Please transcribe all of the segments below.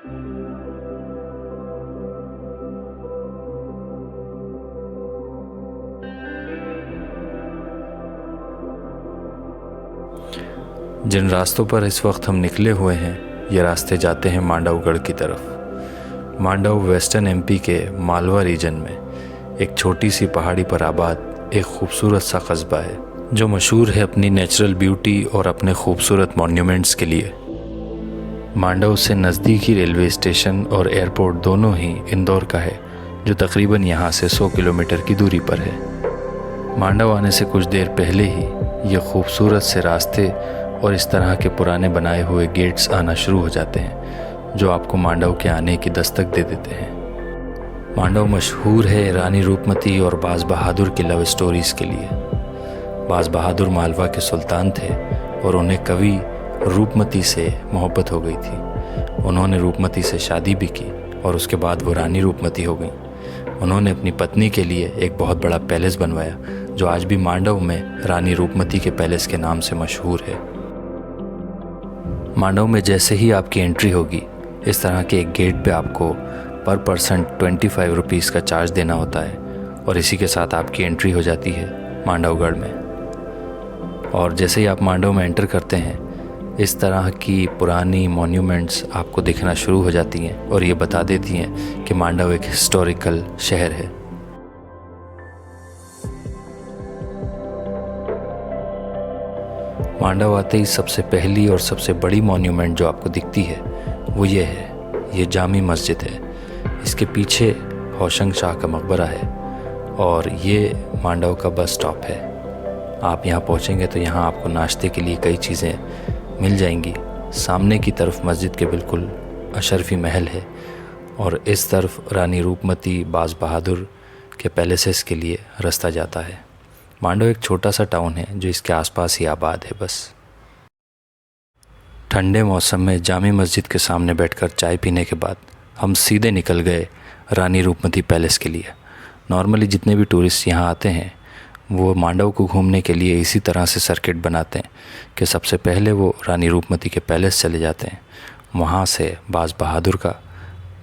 जिन रास्तों पर इस वक्त हम निकले हुए हैं, ये रास्ते जाते हैं मांडवगढ़ की तरफ। मांडव वेस्टर्न एमपी के मालवा रीजन में एक छोटी सी पहाड़ी पर आबाद एक खूबसूरत सा कस्बा है जो मशहूर है अपनी नेचुरल ब्यूटी और अपने खूबसूरत मॉन्यूमेंट्स के लिए। मांडव से नज़दीकी रेलवे स्टेशन और एयरपोर्ट दोनों ही इंदौर का है, जो तकरीबन यहाँ से 100 किलोमीटर की दूरी पर है। मांडव आने से कुछ देर पहले ही ये खूबसूरत से रास्ते और इस तरह के पुराने बनाए हुए गेट्स आना शुरू हो जाते हैं, जो आपको मांडव के आने की दस्तक दे देते हैं। मांडव मशहूर है रानी रूपमती और बाज बहादुर की लव स्टोरीज़ के लिए। बाज बहादुर मालवा के सुल्तान थे और उन्हें कवि रूपमती से मोहब्बत हो गई थी। उन्होंने रूपमती से शादी भी की और उसके बाद वो रानी रूपमती हो गई। उन्होंने अपनी पत्नी के लिए एक बहुत बड़ा पैलेस बनवाया, जो आज भी मांडव में रानी रूपमती के पैलेस के नाम से मशहूर है। मांडव में जैसे ही आपकी एंट्री होगी, इस तरह के एक गेट पे आपको पर पर्सन 25 रुपीज़ का चार्ज देना होता है और इसी के साथ आपकी एंट्री हो जाती है मांडवगढ़ में। और जैसे ही आप मांडव में एंटर करते हैं, इस तरह की पुरानी मॉन्यूमेंट्स आपको दिखना शुरू हो जाती हैं और ये बता देती हैं कि मांडव एक हिस्टोरिकल शहर है। मांडव आते ही सबसे पहली और सबसे बड़ी मॉन्यूमेंट जो आपको दिखती है वो ये है, ये जामी मस्जिद है। इसके पीछे होशंग शाह का मकबरा है और ये मांडव का बस स्टॉप है। आप यहाँ पहुँचेंगे तो यहाँ आपको नाश्ते के लिए कई चीज़ें मिल जाएंगी। सामने की तरफ मस्जिद के बिल्कुल अशरफी महल है और इस तरफ रानी रूपमती बाज बहादुर के पैलेसेस के लिए रास्ता जाता है। मांडव एक छोटा सा टाउन है जो इसके आसपास ही आबाद है बस। ठंडे मौसम में जामी मस्जिद के सामने बैठकर चाय पीने के बाद हम सीधे निकल गए रानी रूपमती पैलेस के लिए। नॉर्मली जितने भी टूरिस्ट यहाँ आते हैं वो मांडव को घूमने के लिए इसी तरह से सर्किट बनाते हैं कि सबसे पहले वो रानी रूपमती के पैलेस चले जाते हैं, वहाँ से बाज बहादुर का,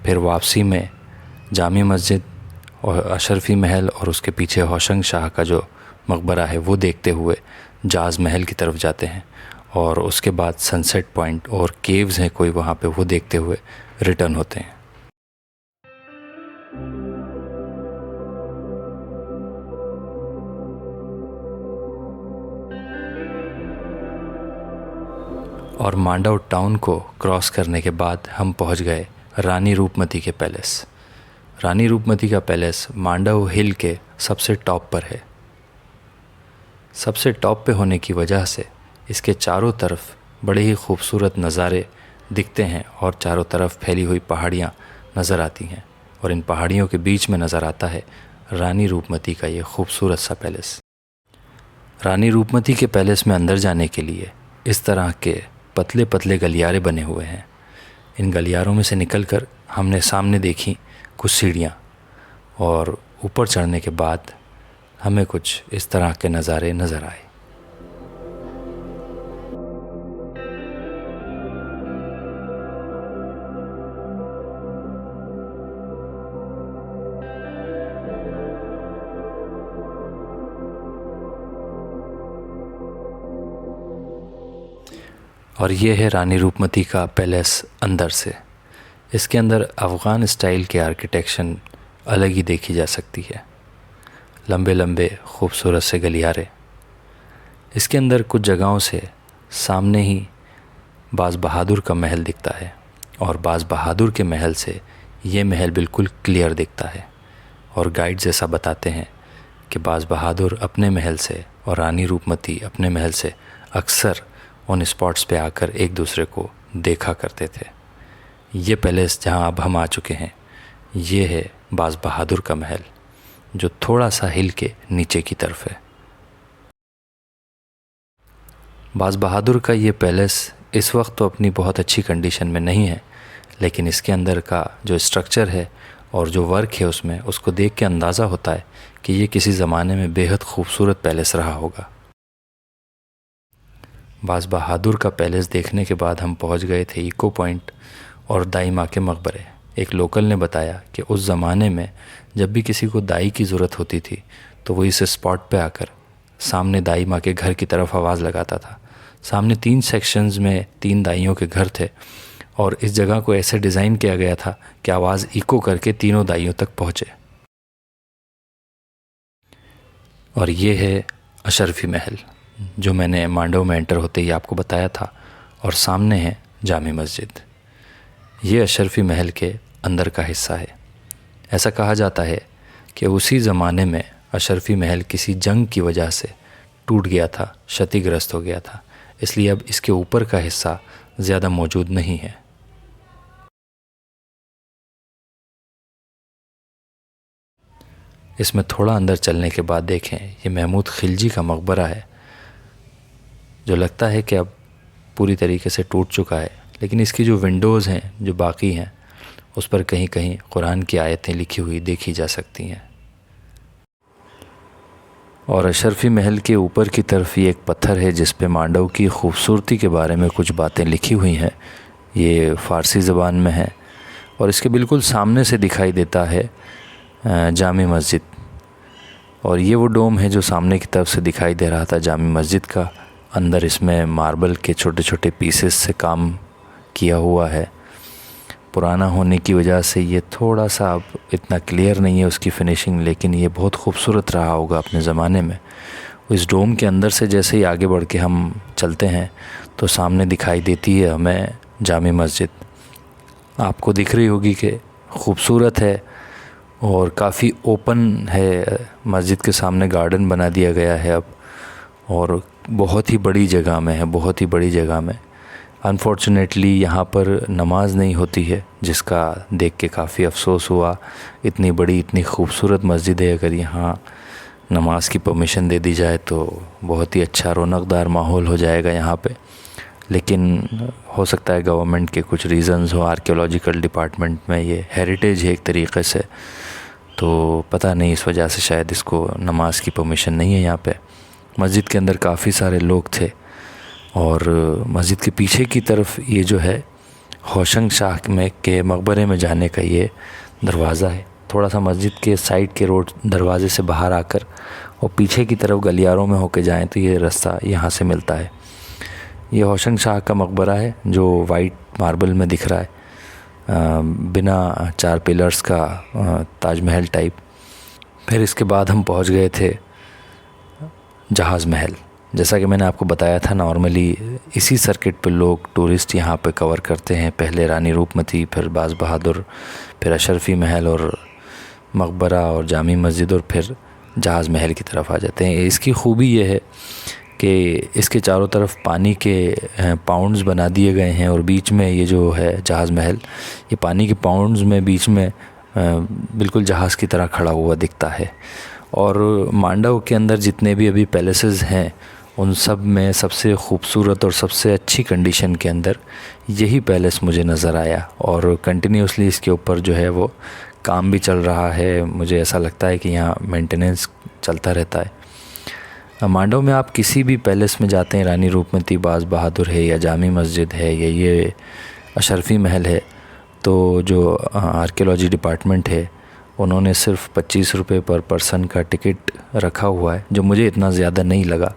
फिर वापसी में जामी मस्जिद और अशरफी महल और उसके पीछे होशंग शाह का जो मकबरा है वो देखते हुए जाज महल की तरफ जाते हैं और उसके बाद सनसेट पॉइंट और केव्स हैं कोई वहाँ पे, वो देखते हुए रिटर्न होते हैं। और मांडव टाउन को क्रॉस करने के बाद हम पहुँच गए रानी रूपमती के पैलेस। रानी रूपमती का पैलेस मांडव हिल के सबसे टॉप पर है। सबसे टॉप पे होने की वजह से इसके चारों तरफ बड़े ही खूबसूरत नज़ारे दिखते हैं और चारों तरफ फैली हुई पहाड़ियाँ नज़र आती हैं और इन पहाड़ियों के बीच में नज़र आता है रानी रूपमती का ये खूबसूरत सा पैलेस। रानी रूपमती के पैलेस में अंदर जाने के लिए इस तरह के पतले पतले गलियारे बने हुए हैं। इन गलियारों में से निकलकर हमने सामने देखी कुछ सीढ़ियाँ और ऊपर चढ़ने के बाद हमें कुछ इस तरह के नज़ारे नज़र आए। और ये है रानी रूपमती का पैलेस अंदर से। इसके अंदर अफ़गान स्टाइल के आर्किटेक्चर अलग ही देखी जा सकती है। लंबे लंबे खूबसूरत से गलियारे। इसके अंदर कुछ जगहों से सामने ही बाज बहादुर का महल दिखता है और बाज बहादुर के महल से ये महल बिल्कुल क्लियर दिखता है। और गाइड जैसा बताते हैं कि बाज बहादुर अपने महल से और रानी रूपमती अपने महल से अक्सर उन स्पॉट्स पे आकर एक दूसरे को देखा करते थे। ये पैलेस जहाँ अब हम आ चुके हैं, ये है बाज बहादुर का महल, जो थोड़ा सा हिल के नीचे की तरफ है। बाज बहादुर का ये पैलेस इस वक्त तो अपनी बहुत अच्छी कंडीशन में नहीं है, लेकिन इसके अंदर का जो स्ट्रक्चर है और जो वर्क है उसमें, उसको देख के अंदाज़ा होता है कि ये किसी ज़माने में बेहद खूबसूरत पैलेस रहा होगा। बाज बहादुर का पैलेस देखने के बाद हम पहुंच गए थे इको पॉइंट और दाई माँ के मकबरे। एक लोकल ने बताया कि उस ज़माने में जब भी किसी को दाई की ज़रूरत होती थी तो वो इस स्पॉट पे आकर सामने दाई माँ के घर की तरफ आवाज़ लगाता था। सामने 3 सेक्शंस में 3 दाइयों के घर थे और इस जगह को ऐसे डिज़ाइन किया गया था कि आवाज़ इको करके तीनों दाइयों तक पहुँचे। और ये है अशरफी महल, जो मैंने मांडव में एंटर होते ही आपको बताया था, और सामने है जामी मस्जिद। ये अशरफी महल के अंदर का हिस्सा है। ऐसा कहा जाता है कि उसी ज़माने में अशरफी महल किसी जंग की वजह से टूट गया था, क्षतिग्रस्त हो गया था, इसलिए अब इसके ऊपर का हिस्सा ज़्यादा मौजूद नहीं है। इसमें थोड़ा अंदर चलने के बाद देखें, ये महमूद खिलजी का मकबरा है, जो लगता है कि अब पूरी तरीके से टूट चुका है, लेकिन इसकी जो विंडोज़ हैं जो बाकी हैं उस पर कहीं कहीं कुरान की आयतें लिखी हुई देखी जा सकती हैं। और अशरफी महल के ऊपर की तरफ ये एक पत्थर है जिस पे मांडव की खूबसूरती के बारे में कुछ बातें लिखी हुई हैं। ये फ़ारसी ज़बान में है और इसके बिल्कुल सामने से दिखाई देता है जामी मस्जिद। और ये वो डोम है जो सामने की तरफ से दिखाई दे रहा था जामी मस्जिद का। अंदर इसमें मार्बल के छोटे छोटे पीसेस से काम किया हुआ है। पुराना होने की वजह से ये थोड़ा सा अब इतना क्लियर नहीं है उसकी फ़िनिशिंग, लेकिन ये बहुत खूबसूरत रहा होगा अपने ज़माने में। इस डोम के अंदर से जैसे ही आगे बढ़ के हम चलते हैं तो सामने दिखाई देती है हमें जामी मस्जिद। आपको दिख रही होगी कि खूबसूरत है और काफ़ी ओपन है। मस्जिद के सामने गार्डन बना दिया गया है अब, और बहुत ही बड़ी जगह में है, बहुत ही बड़ी जगह में। अनफॉर्चुनेटली यहाँ पर नमाज नहीं होती है, जिसका देख के काफ़ी अफसोस हुआ। इतनी बड़ी, इतनी खूबसूरत मस्जिद है, अगर यहाँ नमाज की परमिशन दे दी जाए तो बहुत ही अच्छा रौनकदार माहौल हो जाएगा यहाँ पे। लेकिन हो सकता है गवर्नमेंट के कुछ रीज़न्स हो, आर्कियोलॉजिकल डिपार्टमेंट में ये हेरिटेज है एक तरीक़े से, तो पता नहीं इस वजह से शायद इसको नमाज की परमिशन नहीं है यहाँ पे। मस्जिद के अंदर काफ़ी सारे लोग थे और मस्जिद के पीछे की तरफ ये जो है होशंग शाह में के मकबरे में जाने का ये दरवाज़ा है। थोड़ा सा मस्जिद के साइड के रोड दरवाज़े से बाहर आकर और पीछे की तरफ गलियारों में होके जाएं तो ये रास्ता यहाँ से मिलता है। ये होशंग शाह का मकबरा है जो वाइट मार्बल में दिख रहा है, बिना 4 पिलर्स का, ताजमहल टाइप। फिर इसके बाद हम पहुँच गए थे जहाज़ महल। जैसा कि मैंने आपको बताया था, नॉर्मली इसी सर्किट पे लोग टूरिस्ट यहाँ पे कवर करते हैं। पहले रानी रूपमती, फिर बाज़ बहादुर, फिर अशरफी महल और मकबरा और जामी मस्जिद, और फिर जहाज़ महल की तरफ आ जाते हैं। इसकी खूबी ये है कि इसके चारों तरफ पानी के पाउंड्स बना दिए गए हैं और बीच में ये जो है जहाज़ महल, ये पानी के पाउंड्स में बीच में बिल्कुल जहाज़ की तरह खड़ा हुआ दिखता है। और मांडव के अंदर जितने भी अभी पैलेसेस हैं उन सब में सबसे ख़ूबसूरत और सबसे अच्छी कंडीशन के अंदर यही पैलेस मुझे नज़र आया, और कंटिन्यूसली इसके ऊपर जो है वो काम भी चल रहा है। मुझे ऐसा लगता है कि यहाँ मेंटेनेंस चलता रहता है। मांडव में आप किसी भी पैलेस में जाते हैं, रानी रूपमती, बाज़ बहादुर है या जामी मस्जिद है या ये अशरफी महल है, तो जो आर्कियोलॉजी डिपार्टमेंट है उन्होंने सिर्फ 25 रुपये पर पर्सन का टिकट रखा हुआ है, जो मुझे इतना ज़्यादा नहीं लगा।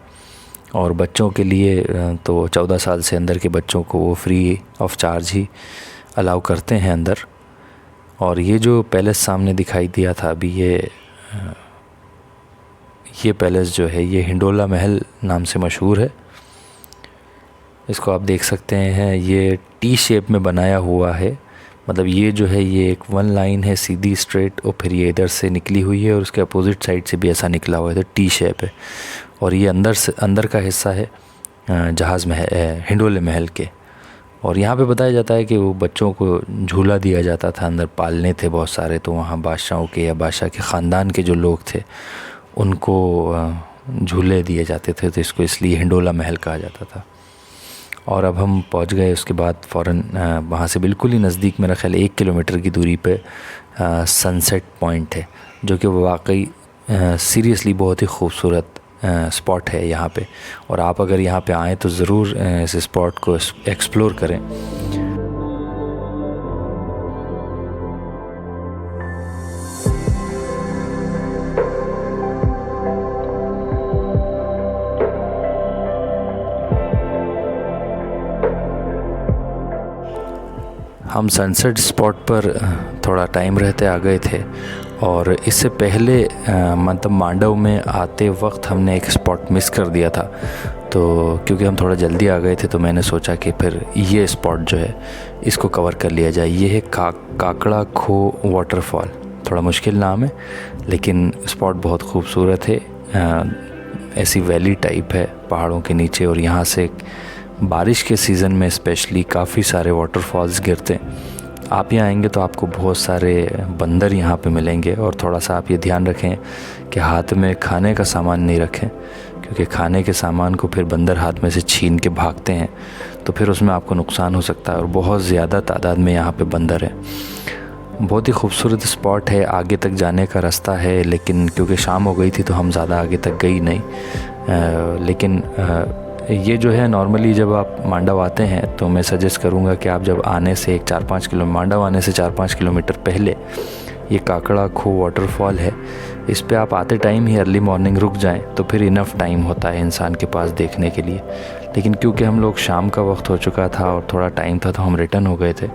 और बच्चों के लिए तो 14 साल से अंदर के बच्चों को वो free of charge he allow करते हैं अंदर। और ये जो पैलेस सामने दिखाई दिया था अभी, ये पैलेस जो है ये हिंडोला महल नाम से मशहूर है। इसको आप देख सकते हैं, ये टी शेप में बनाया हुआ है। मतलब ये जो है ये एक 1 लाइन है सीधी स्ट्रेट, और फिर ये इधर से निकली हुई है और उसके अपोजिट साइड से भी ऐसा निकला हुआ है, तो टी शेप है। और ये अंदर का हिस्सा है जहाज़ महल, हिंडोले महल के। और यहाँ पे बताया जाता है कि वो बच्चों को झूला दिया जाता था, अंदर पालने थे बहुत सारे, तो वहाँ बादशाहों के या बादशाह के ख़ानदान के जो लोग थे उनको झूले दिए जाते थे, तो इसको इसलिए हिंडोला महल कहा जाता था। और अब हम पहुंच गए उसके बाद फ़ौरन वहाँ से बिल्कुल ही नज़दीक, मेरा ख्याल 1 किलोमीटर की दूरी पे सनसेट पॉइंट है, जो कि वाकई सीरियसली बहुत ही खूबसूरत स्पॉट है यहाँ पे। और आप अगर यहाँ पे आएँ तो ज़रूर इस स्पॉट को एक्सप्लोर करें। हम सनसेट स्पॉट पर थोड़ा टाइम रहते आ गए थे और इससे पहले मतलब मांडव में आते वक्त हमने एक स्पॉट मिस कर दिया था। तो क्योंकि हम थोड़ा जल्दी आ गए थे तो मैंने सोचा कि फिर ये स्पॉट जो है इसको कवर कर लिया जाए। ये है काकड़ा खो वाटरफॉल। थोड़ा मुश्किल नाम है लेकिन स्पॉट बहुत खूबसूरत है। ऐसी वैली टाइप है पहाड़ों के नीचे और यहाँ से बारिश के सीज़न में स्पेशली काफ़ी सारे वाटरफॉल्स गिरते हैं। आप यहाँ आएंगे तो आपको बहुत सारे बंदर यहाँ पे मिलेंगे और थोड़ा सा आप ये ध्यान रखें कि हाथ में खाने का सामान नहीं रखें, क्योंकि खाने के सामान को फिर बंदर हाथ में से छीन के भागते हैं तो फिर उसमें आपको नुकसान हो सकता है। और बहुत ज़्यादा तादाद में यहाँ पे बंदर है। बहुत ही खूबसूरत स्पॉट है। आगे तक जाने का रास्ता है लेकिन क्योंकि शाम हो गई थी तो हम ज़्यादा आगे तक गई नहीं। लेकिन ये जो है नॉर्मली जब आप मांडव आते हैं तो मैं सजेस्ट करूँगा कि आप जब आने से मांडव आने से 4-5 किलोमीटर पहले ये काकड़ा खो वाटरफॉल है। इस पे आप आते टाइम ही अर्ली मॉर्निंग रुक जाएं तो फिर इनफ टाइम होता है इंसान के पास देखने के लिए। लेकिन क्योंकि हम लोग शाम का वक्त हो चुका था और थोड़ा टाइम था तो हम रिटर्न हो गए थे।